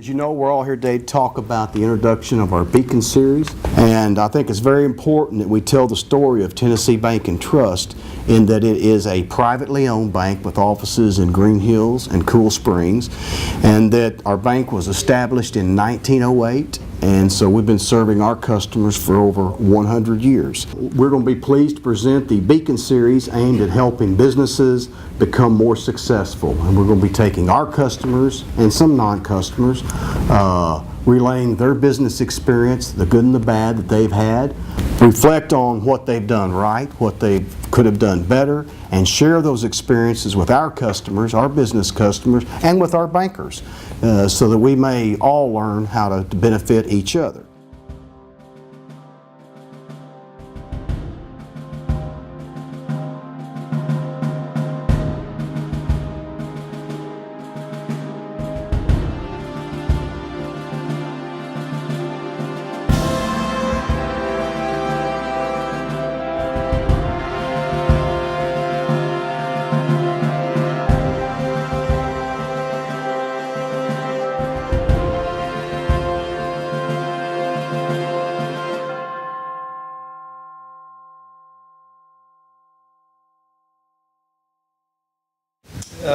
As you know, we're all here today to talk about the introduction of our Beacon Series, and I think it's very important that we tell the story of Tennessee Bank and Trust in that it is a privately owned bank with offices in Green Hills and Cool Springs, and that our bank was established in 1908, and so we've been serving our customers for over 100 years. We're going to be pleased to present the Beacon Series aimed at helping businesses become more successful, and we're going to be taking our customers and some non-customers, relaying their business experience, the good and the bad that they've had, reflect on what they've done right, what they could have done better, and share those experiences with our customers, our business customers, and with our bankers, so that we may all learn how to benefit each other.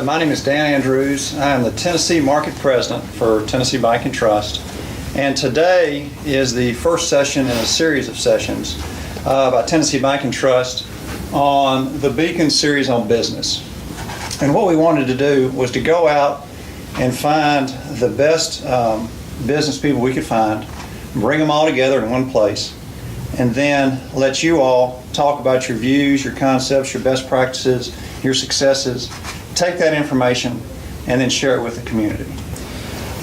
My name is Dan Andrews. I am the Tennessee Market President for Tennessee Bank and Trust. And today is the first session in a series of sessions about Tennessee Bank and Trust on the Beacon Series on business. And what we wanted to do was to go out and find the best business people we could find, bring them all together in one place, and then let you all talk about your views, your concepts, your best practices, your successes. Take that information and then share it with the community.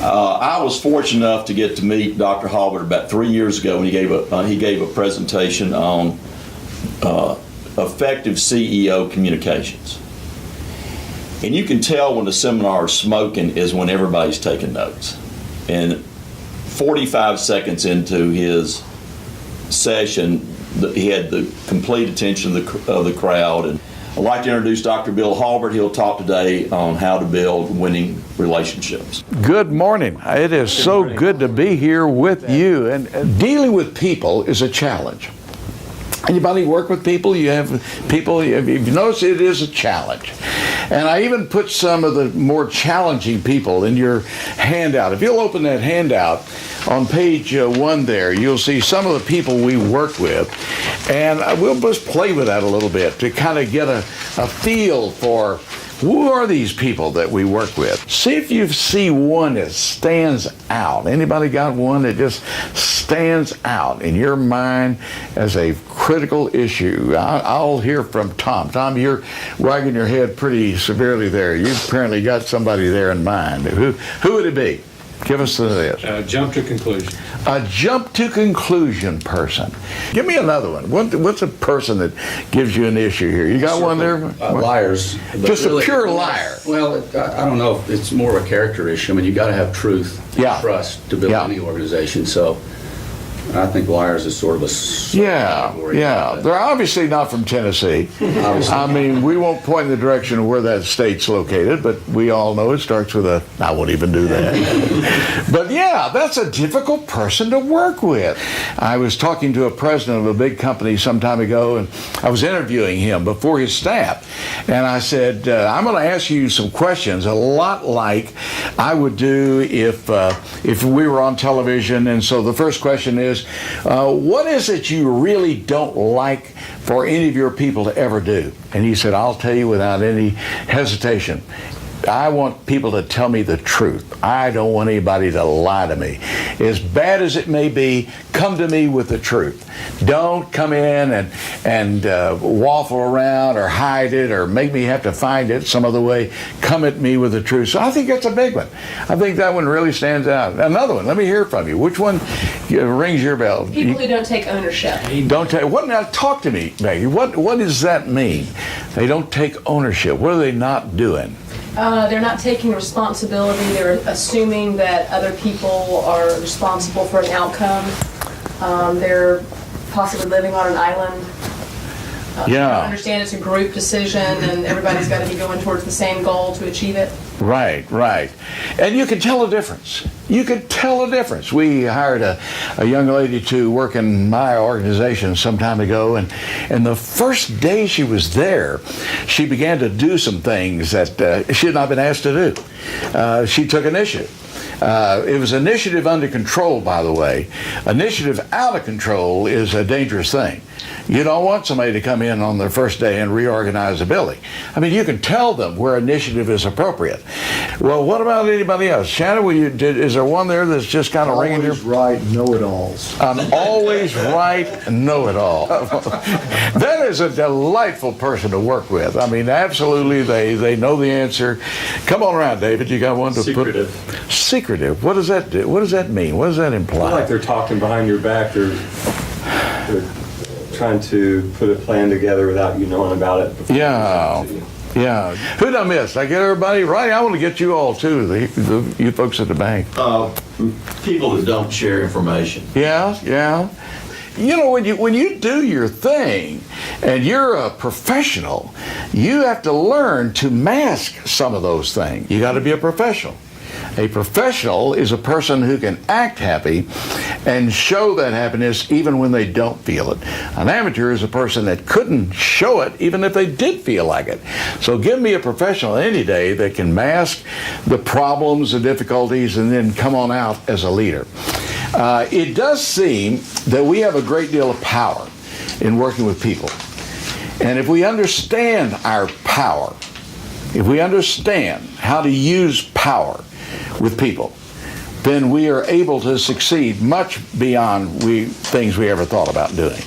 I was fortunate enough to get to meet Dr. Halbert about 3 years ago when he gave a presentation on effective CEO communications. And you can tell when the seminar is smoking is when everybody's taking notes. And 45 seconds into his session, he had the complete attention of the crowd. And I'd like to introduce Dr. Bill Halbert. He'll talk today on how to build winning relationships. Good morning. It is so good to be here with you. And dealing with people is a challenge. Anybody work with people? You have people, if you notice, it is a challenge. And I even put some of the more challenging people in your handout. If you'll open that handout, on page 1 there, you'll see some of the people we work with. And we'll just play with that a little bit to kind of get a feel for who are these people that we work with. See if you see one that stands out. Anybody got one that just stands out in your mind as a critical issue? I'll hear from Tom. Tom, you're wagging your head pretty severely there. You've apparently got somebody there in mind. Who would it be? Give us this. Jump to conclusion. A jump to conclusion person. Give me another one. What's a person that gives you an issue here? You got one there? Liars. Just really, a pure liar. Well, I don't know if it's more of a character issue. I mean, you got to have truth, and trust to build any organization. So I think liars is sort of a category. They're obviously not from Tennessee. I mean, we won't point in the direction of where that state's located, but we all know it starts with a, I won't even do that. But yeah, that's a difficult person to work with. I was talking to a president of a big company some time ago, and I was interviewing him before his staff. And I said, I'm going to ask you some questions, a lot like I would do if we were on television. And so the first question is, what is it you really don't like for any of your people to ever do? And he said, I'll tell you without any hesitation. I want people to tell me the truth. I don't want anybody to lie to me. As bad as it may be, come to me with the truth. Don't come in and waffle around or hide it or make me have to find it some other way. Come at me with the truth. So I think that's a big one. I think that one really stands out. Another one, let me hear from you. Which one rings your bell? People who don't take ownership. Don't take, what, now talk to me, Maggie. What does that mean? They don't take ownership. What are they not doing? They're not taking responsibility. They're assuming that other people are responsible for an outcome. They're possibly living on an island. Yeah. I understand it's a group decision and everybody's got to be going towards the same goal to achieve it. Right, right. And you can tell a difference. You can tell a difference. We hired a young lady to work in my organization some time ago, and the first day she was there, she began to do some things that she had not been asked to do. She took initiative. It was initiative under control, by the way. Initiative out of control is a dangerous thing. You don't want somebody to come in on their first day and reorganize the building. I mean, you can tell them where initiative is appropriate. Well, what about anybody else? Shannon, is there one there that's just kind of ringing your... Always right, know-it-alls. I'm always right, know-it-all. That is a delightful person to work with. I mean, absolutely, they know the answer. Come on around, David. You got one to Secretive. put... Secretive. What does that do? What does that mean? What does that imply? Like they're talking behind your back. They're trying to put a plan together without you knowing about it. before Yeah. they present it to you. Yeah. Who did I miss? I get everybody right? I want to get you all, too, you folks at the bank. People that don't share information. Yeah, yeah. You know, when you do your thing and you're a professional, you have to learn to mask some of those things. You got to be a professional. A professional is a person who can act happy and show that happiness even when they don't feel it. An amateur is a person that couldn't show it even if they did feel like it. So give me a professional any day that can mask the problems, the difficulties, and then come on out as a leader. It does seem that we have a great deal of power in working with people. And if we understand our power, if we understand how to use power with people, then we are able to succeed much beyond things we ever thought about doing.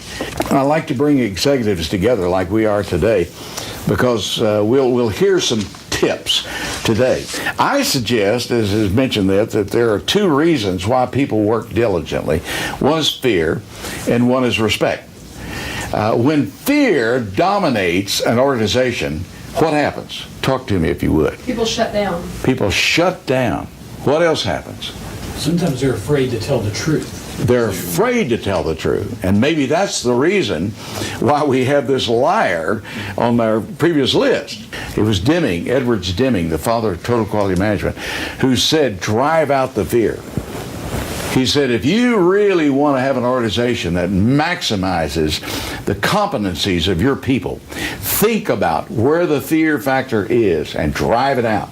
I like to bring executives together like we are today because we'll hear some tips today. I suggest, as is mentioned, that there are two reasons why people work diligently. One is fear, and one is respect. When fear dominates an organization, what happens? Talk to me if you would. People shut down. People shut down. What else happens? Sometimes they're afraid to tell the truth. They're afraid to tell the truth. And maybe that's the reason why we have this liar on our previous list. It was Deming, Edwards Deming, the father of total quality management, who said, drive out the fear. He said, if you really want to have an organization that maximizes the competencies of your people, think about where the fear factor is and drive it out.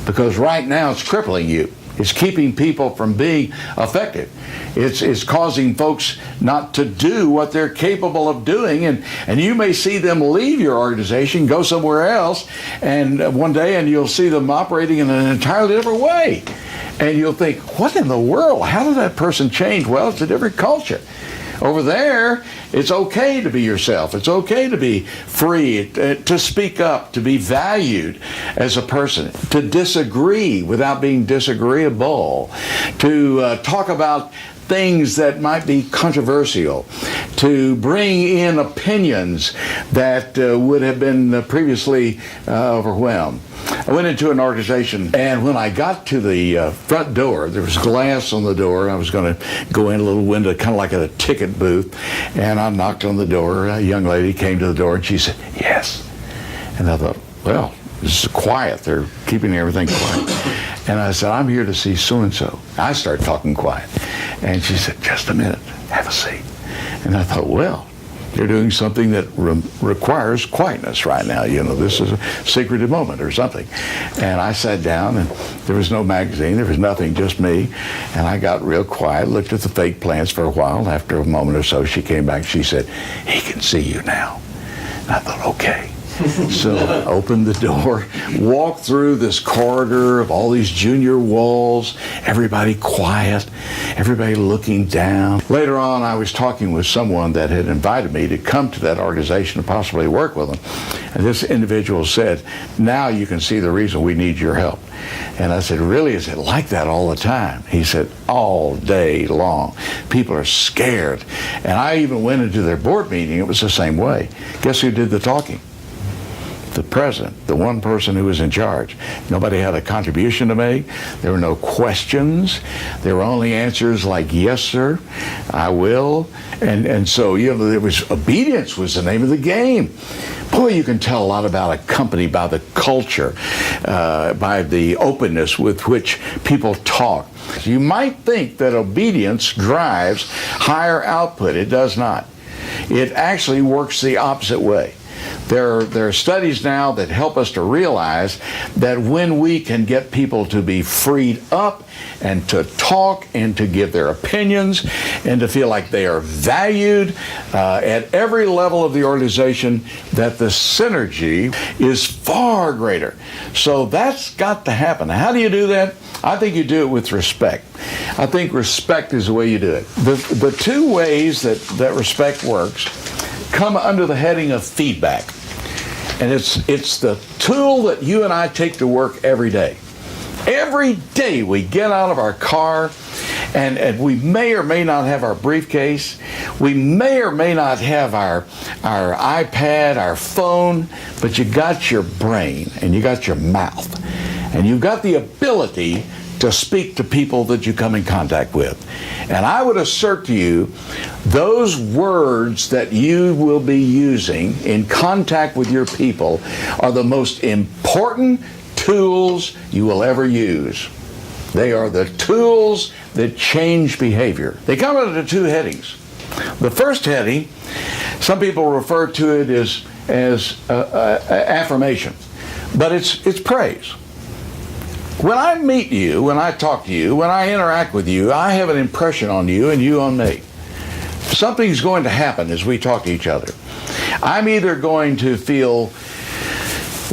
Because right now it's crippling you. It's keeping people from being effective. It's causing folks not to do what they're capable of doing, and you may see them leave your organization, go somewhere else, and one day and you'll see them operating in an entirely different way. And you'll think, what in the world? How did that person change? Well, it's a different culture. Over there, it's okay to be yourself. It's okay to be free, to speak up, to be valued as a person, to disagree without being disagreeable, to talk about things that might be controversial, to bring in opinions that would have been previously overwhelmed. I went into an organization, and when I got to the front door, there was glass on the door. I was going to go in a little window, kind of like at a ticket booth, and I knocked on the door. A young lady came to the door, and she said, yes. And I thought, well, this is quiet. They're keeping everything quiet. And I said, I'm here to see so-and-so. I started talking quiet. And she said, just a minute, have a seat. And I thought, well, they're doing something that requires quietness right now. You know, this is a secretive moment or something. And I sat down, and there was no magazine. There was nothing, just me. And I got real quiet, looked at the fake plants for a while. After a moment or so, she came back. She said, he can see you now. And I thought, okay. So I opened the door, walked through this corridor of all these junior walls, everybody quiet, everybody looking down. Later on, I was talking with someone that had invited me to come to that organization and possibly work with them. And this individual said, now you can see the reason we need your help. And I said, really, is it like that all the time? He said, all day long. People are scared. And I even went into their board meeting. It was the same way. Guess who did the talking? the president, the one person who was in charge. Nobody had a contribution to make. There were no questions. There were only answers like, yes, sir, I will. And so, there was obedience was the name of the game. Boy, you can tell a lot about a company by the culture, by the openness with which people talk. You might think that obedience drives higher output. It does not. It actually works the opposite way. There are studies now that help us to realize that when we can get people to be freed up and to talk and to give their opinions and to feel like they are valued at every level of the organization, that the synergy is far greater. So that's got to happen. How do you do that? I think you do it with respect. I think respect is the way you do it. The two ways that respect works come under the heading of feedback. And it's the tool that you and I take to work every day. Every day we get out of our car and we may or may not have our briefcase. We may or may not have our iPad, our phone, but you got your brain and you got your mouth. And you've got the ability to speak to people that you come in contact with. And I would assert to you, those words that you will be using in contact with your people are the most important tools you will ever use. They are the tools that change behavior. They come under two headings. The first heading, some people refer to it as affirmation, but it's praise. When I meet you, when I talk to you, when I interact with you, I have an impression on you and you on me. Something's going to happen as we talk to each other. I'm either going to feel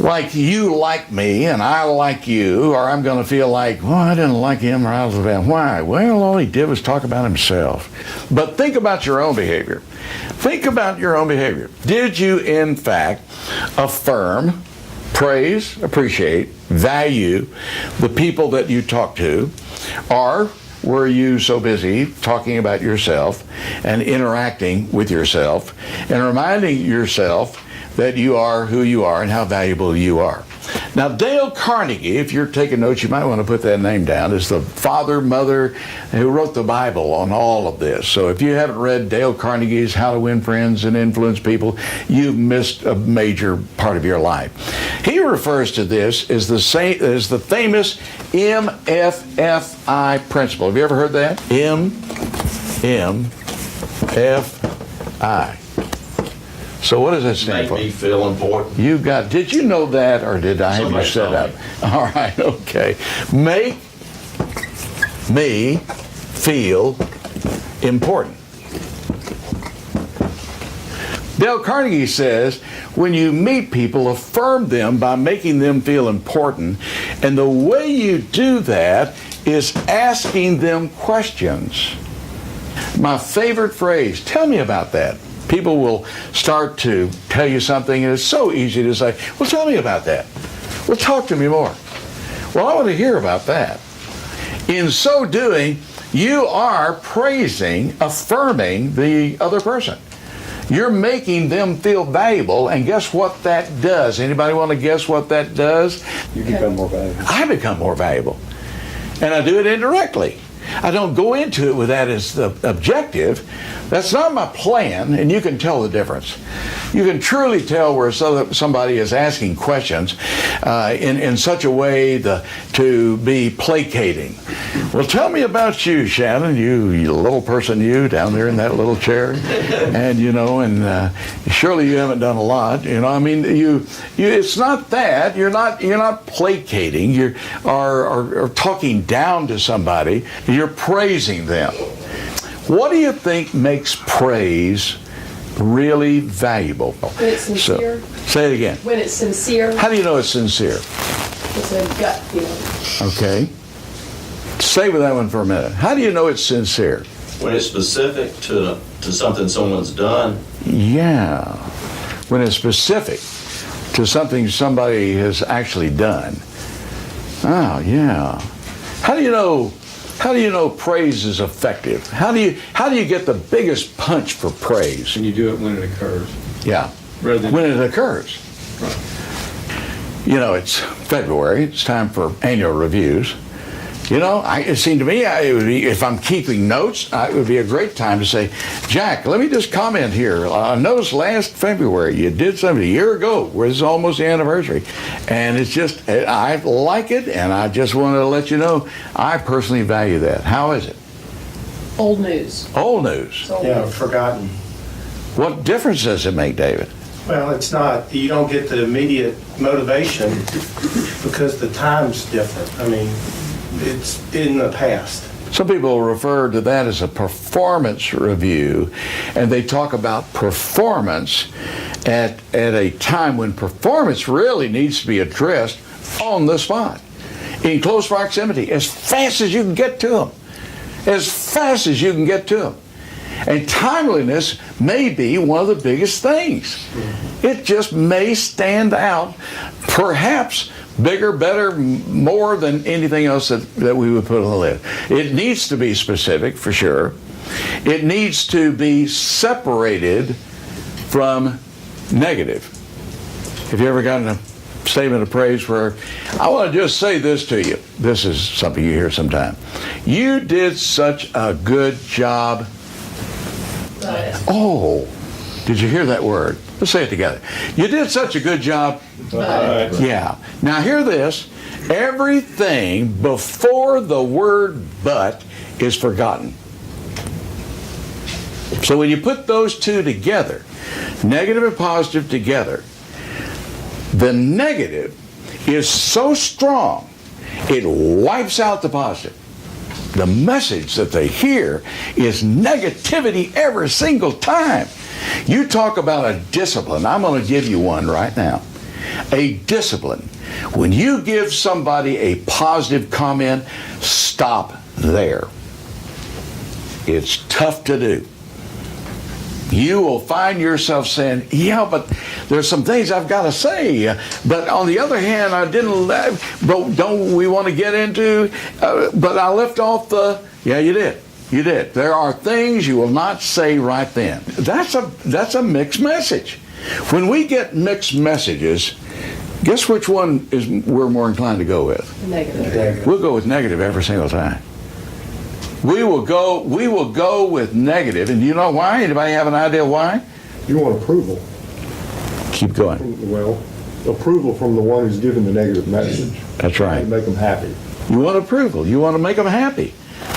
like you like me and I like you, or I'm going to feel like, well, I didn't like him or I was about. Why? Well, all he did was talk about himself. But think about your own behavior. Think about your own behavior. Did you, in fact, affirm, praise, appreciate, value the people that you talk to, or were you so busy talking about yourself and interacting with yourself and reminding yourself that you are who you are and how valuable you are? Now, Dale Carnegie, if you're taking notes, you might want to put that name down, is the father, mother who wrote the Bible on all of this. So if you haven't read Dale Carnegie's How to Win Friends and Influence People, you've missed a major part of your life. He refers to this as the famous MFFI principle. Have you ever heard that? MFFI. So what does that stand for? Make me feel important. Did you know that, or did I have you set up? All right, okay. Make me feel important. Dale Carnegie says, when you meet people, affirm them by making them feel important. And the way you do that is asking them questions. My favorite phrase, tell me about that. People will start to tell you something, and it's so easy to say, well, tell me about that. Well, talk to me more. Well, I want to hear about that. In so doing, you are praising, affirming the other person. You're making them feel valuable, and guess what that does? Anybody want to guess what that does? You become more valuable. I become more valuable. And I do it indirectly. I don't go into it with that as the objective. That's not my plan, and you can tell the difference. You can truly tell where somebody is asking questions in such a way to be placating. Well, tell me about you, Shannon, you little person, you down there in that little chair, and surely you haven't done a lot. It's not that. You're not placating. You are talking down to somebody. You're praising them. What do you think makes praise really valuable? When it's sincere. Say it again. When it's sincere. How do you know it's sincere? It's a gut feeling. Okay. Stay with that one for a minute. How do you know it's sincere? When it's specific to something someone's done. Yeah. When it's specific to something somebody has actually done. Oh, yeah. How do you know praise is effective? How do you get the biggest punch for praise? And you do it when it occurs. Yeah. Rather than when it occurs. Right. You know, it's February. It's time for annual reviews. You know, it seemed to me, it would be, if I'm keeping notes, it would be a great time to say, Jack, let me just comment here. I noticed last February you did something a year ago, where it's almost the anniversary. And it's just, I like it, and I just wanted to let you know, I personally value that. How is it? Old news. Old news. It's old Yeah, news. forgotten. What difference does it make, David? Well, it's not, you don't get the immediate motivation because the time's different. I mean, it's in the past. Some people refer to that as a performance review, and they talk about performance at a time when performance really needs to be addressed on the spot, in close proximity, as fast as you can get to them. As fast as you can get to them. And timeliness may be one of the biggest things. It just may stand out, perhaps bigger, better, more than anything else that we would put on the list. It needs to be specific, for sure. It needs to be separated from negative. Have you ever gotten a statement of praise where, I want to just say this to you. This is something you hear sometime. You did such a good job. Oh, did you hear that word? Let's say it together. You did such a good job. Yeah. Now hear this. Everything before the word but is forgotten. So when you put those two together, negative and positive together, the negative is so strong, it wipes out the positive. The message that they hear is negativity every single time. You talk about a discipline. I'm going to give you one right now. A discipline. When you give somebody a positive comment, stop there. It's tough to do. You will find yourself saying, yeah, but there's some things I've got to say. But on the other hand, I didn't, but don't we want to get into, but I left off the, yeah, you did. You did. There are things you will not say right then. That's a mixed message. When we get mixed messages, guess which one is we're more inclined to go with? Negative. We'll go with negative every single time. We will go with negative, and you know why? Anybody have an idea why? You want approval. Keep going. Well, approval from the one who's giving the negative message. That's right. To make them happy. You want approval. You want to make them happy.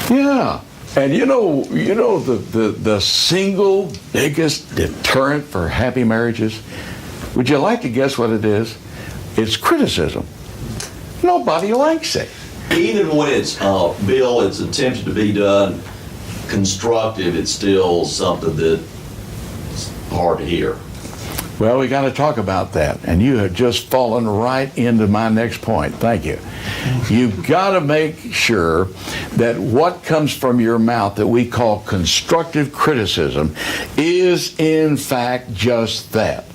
Yeah. And you know the single biggest deterrent for happy marriages? Would you like to guess what it is? It's criticism. Nobody likes it. Even when it's, Bill, it's attempted to be done constructive, it's still something that's hard to hear. Well, we got to talk about that. And you have just fallen right into my next point. Thank you. You've got to make sure that what comes from your mouth that we call constructive criticism is in fact just that.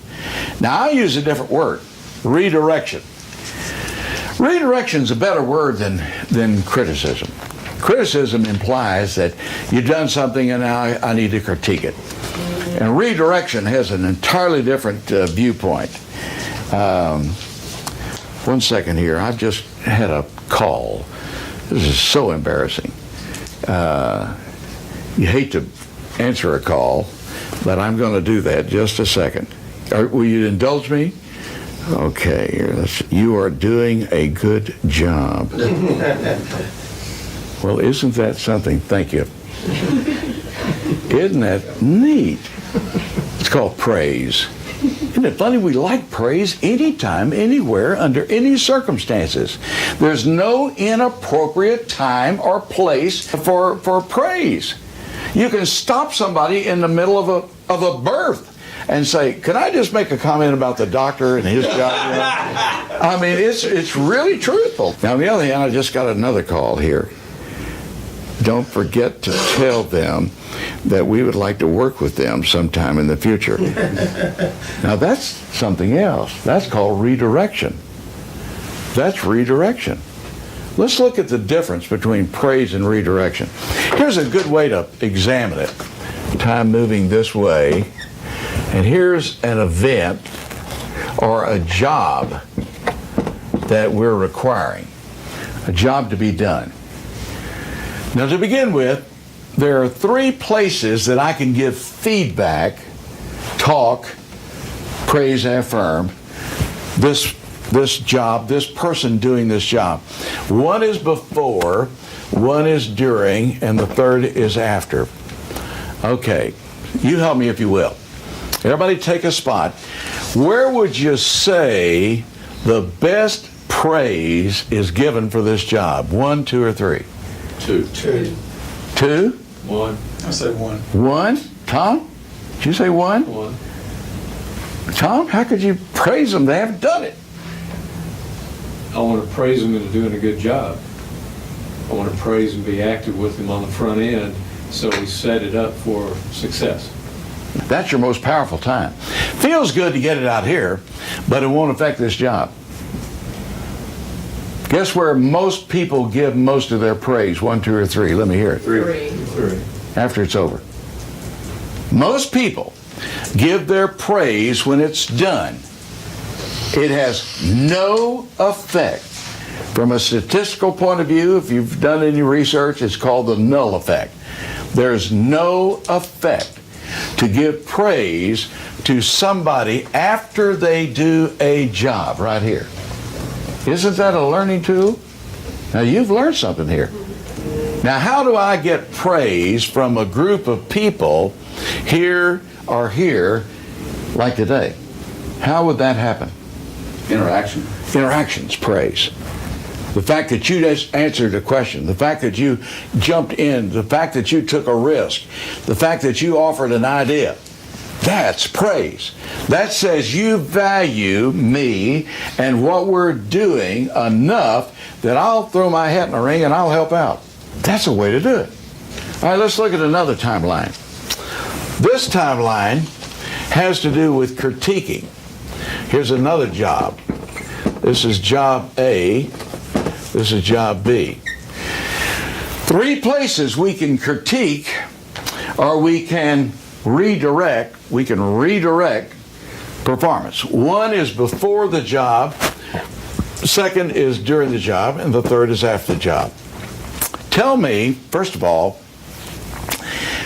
Now, I use a different word, redirection. Redirection is a better word than criticism. Criticism implies that you've done something and now I need to critique it. And redirection has an entirely different viewpoint. One second here. I've just had a call. This is so embarrassing. You hate to answer a call, but I'm going to do that just a second. Will you indulge me? Okay, you are doing a good job. Well, isn't that something? Thank you. Isn't that neat? It's called praise. Isn't it funny? We like praise anytime, anywhere, under any circumstances. There's no inappropriate time or place for praise. You can stop somebody in the middle of a birth and say, can I just make a comment about the doctor and his job? I mean, it's really truthful. Now, on the other hand, I just got another call here. Don't forget to tell them that we would like to work with them sometime in the future. Now, that's something else. That's called redirection. That's redirection. Let's look at the difference between praise and redirection. Here's a good way to examine it. Time moving this way. And here's an event or a job that we're requiring, a job to be done. Now, to begin with, there are 3 places that I can give feedback, talk, praise, and affirm this job, this person doing this job. One is before, one is during, and the third is after. Okay, you help me if you will. Everybody take a spot. Where would you say the best praise is given for this job? 1, 2, or 3? 2. 2? 1. I say 1. 1? Tom? Did you say 1? 1. Tom, how could you praise them? They haven't done it. I want to praise them into doing a good job. I want to praise and be active with them on the front end so we set it up for success. That's your most powerful time. Feels good to get it out here, but it won't affect this job. Guess where most people give most of their praise? 1, 2, or 3? Let me hear it. 3. After it's over. Most people give their praise when it's done. It has no effect. From a statistical point of view, if you've done any research, it's called the null effect. There's no effect to give praise to somebody after they do a job right here. Isn't that a learning tool? Now, you've learned something here. Now, how do I get praise from a group of people here or here like today? How would that happen? Interaction. Interactions, praise. The fact that you just answered a question, the fact that you jumped in, the fact that you took a risk, the fact that you offered an idea, that's praise. That says you value me and what we're doing enough that I'll throw my hat in the ring and I'll help out. That's a way to do it. All right, let's look at another timeline. This timeline has to do with critiquing. Here's another job. This is job A. This is job B. 3 places we can critique or we can redirect. We can redirect performance. 1 is before the job, 2nd is during the job, and the 3rd is after the job. Tell me, first of all,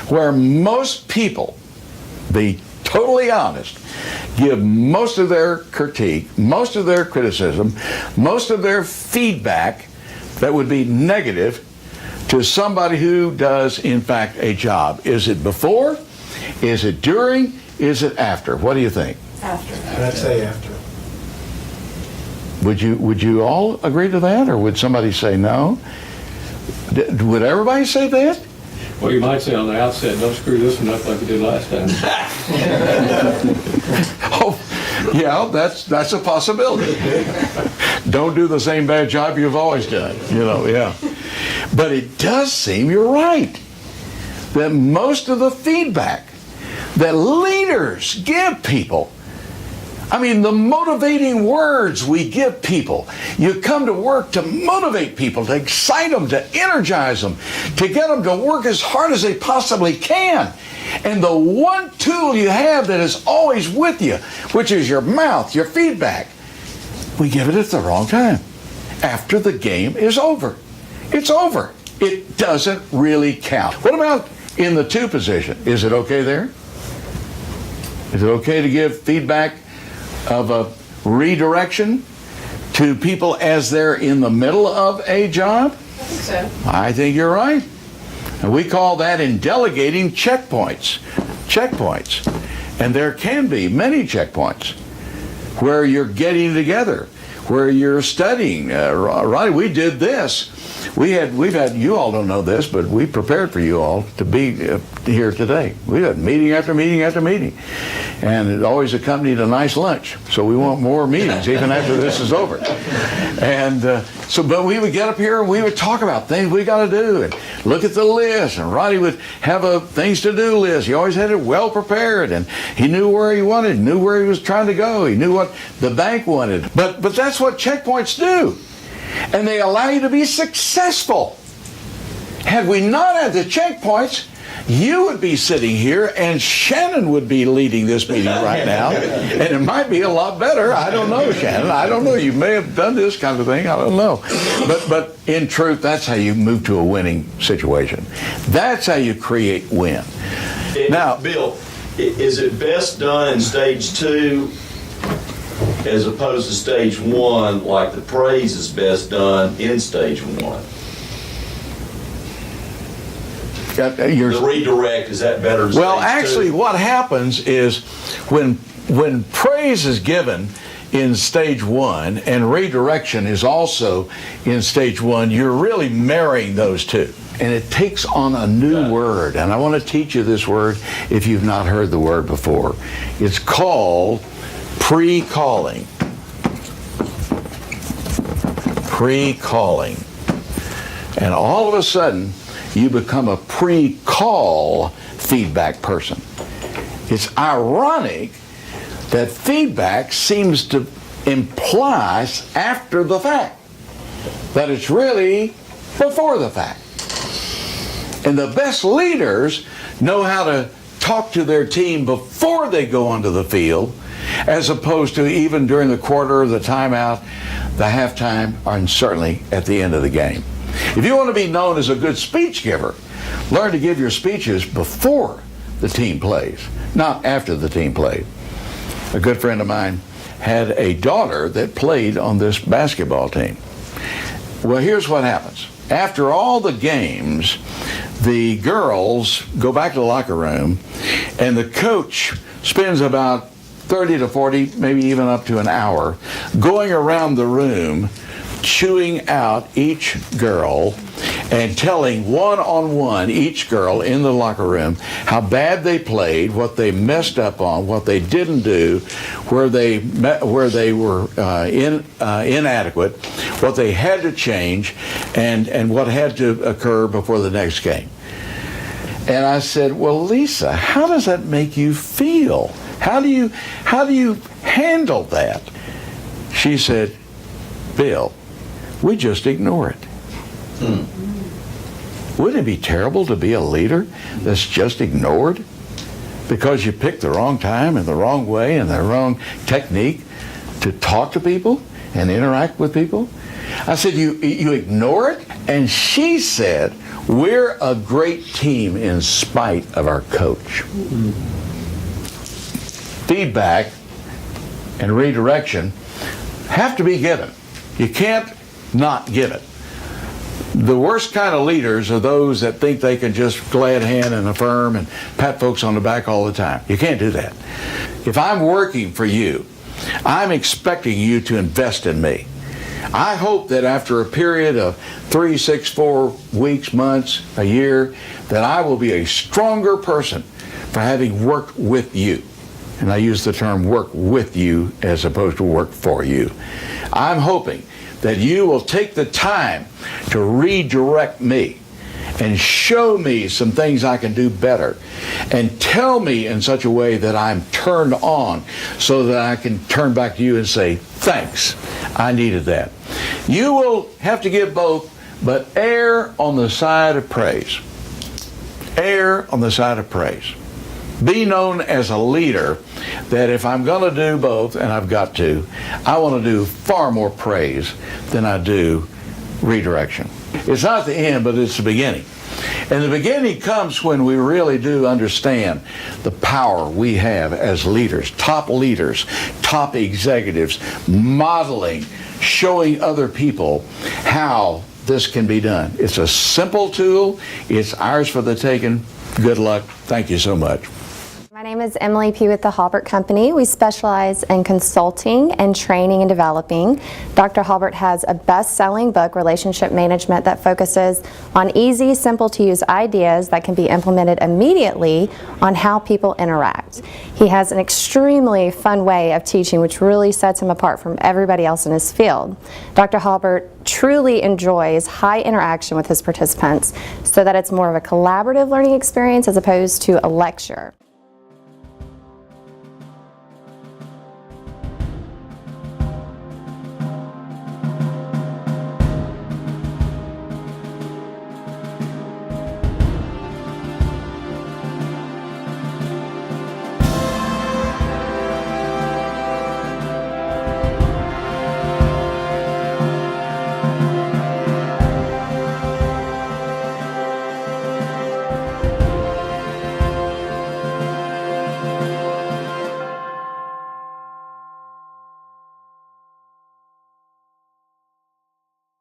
where most people, be totally honest, give most of their critique, most of their criticism, most of their feedback that would be negative to somebody who does, in fact, a job. Is it before? Is it during? Is it after? What do you think? After. I'd say after. Would you all agree to that, or would somebody say no? Would everybody say that? Well, you might say on the outset, don't screw this one up like you did last time. Oh, yeah, that's a possibility. Don't do the same bad job you've always done, yeah. But it does seem you're right, that most of the feedback that leaders give people, I mean, the motivating words we give people. You come to work to motivate people, to excite them, to energize them, to get them to work as hard as they possibly can. And the one tool you have that is always with you, which is your mouth, your feedback, we give it at the wrong time. After the game is over. It's over. It doesn't really count. What about in the 2 position? Is it okay there? Is it okay to give feedback of a redirection to people as they're in the middle of a job? I think so. I think you're right. And we call that in delegating checkpoints. Checkpoints. And there can be many checkpoints where you're getting together, where you're studying. Right, we did this. We've had, you all don't know this, but we prepared for you all to be here today. We had meeting after meeting after meeting. And it always accompanied a nice lunch. So we want more meetings even after this is over. And but we would get up here and we would talk about things we got to do and look at the list. And Roddy would have a things to do list. He always had it well prepared, and he knew where he wanted, knew where he was trying to go. He knew what the bank wanted. But that's what checkpoints do. And they allow you to be successful. Had we not had the checkpoints, you would be sitting here and Shannon would be leading this meeting right now, and it might be a lot better. I don't know, Shannon. I don't know. You may have done this kind of thing. I don't know. But in truth, that's how you move to a winning situation. That's how you create win. Now, Bill, is it best done in stage 2 as opposed to stage 1, like the praise is best done in stage 1? The redirect, is that better than well, stage actually, 2? what happens is when praise is given in stage 1 and redirection is also in stage 1, you're really marrying those two. And it takes on a new word. And I want to teach you this word if you've not heard the word before. It's called pre-calling. Pre-calling. And all of a sudden, you become a pre-call feedback person. It's ironic that feedback seems to imply after the fact, that it's really before the fact. And the best leaders know how to talk to their team before they go onto the field, as opposed to even during the quarter, the timeout, the halftime, and certainly at the end of the game. If you want to be known as a good speech giver, learn to give your speeches before the team plays, not after the team played. A good friend of mine had a daughter that played on this basketball team. Well, here's what happens. After all the games, the girls go back to the locker room, and the coach spends about 30 to 40, maybe even up to an hour, going around the room, chewing out each girl and telling one-on-one each girl in the locker room how bad they played, what they messed up on, what they didn't do, where they were inadequate, what they had to change, and what had to occur before the next game. And I said, well, Lisa, how does that make you feel? How do you handle that? She said, Bill, we just ignore it. Wouldn't it be terrible to be a leader that's just ignored because you picked the wrong time and the wrong way and the wrong technique to talk to people and interact with people? I said, you ignore it? And she said, we're a great team in spite of our coach. Feedback and redirection have to be given. You can't not give it. The worst kind of leaders are those that think they can just glad hand and affirm and pat folks on the back all the time. You can't do that. If I'm working for you, I'm expecting you to invest in me. I hope that after a period of 3, 6, 4 weeks, months, a year, that I will be a stronger person for having worked with you. And I use the term work with you as opposed to work for you. I'm hoping that you will take the time to redirect me and show me some things I can do better and tell me in such a way that I'm turned on so that I can turn back to you and say, thanks, I needed that. You will have to give both, but err on the side of praise. Err on the side of praise. Be known as a leader that if I'm going to do both, and I've got to, I want to do far more praise than I do redirection. It's not the end, but it's the beginning. And the beginning comes when we really do understand the power we have as leaders, top executives, modeling, showing other people how this can be done. It's a simple tool. It's ours for the taking. Good luck. Thank you so much. My name is Emily P. with the Halbert Company. We specialize in consulting and training and developing. Dr. Halbert has a best-selling book, Relationship Management, that focuses on easy, simple-to-use ideas that can be implemented immediately on how people interact. He has an extremely fun way of teaching, which really sets him apart from everybody else in his field. Dr. Halbert truly enjoys high interaction with his participants so that it's more of a collaborative learning experience as opposed to a lecture.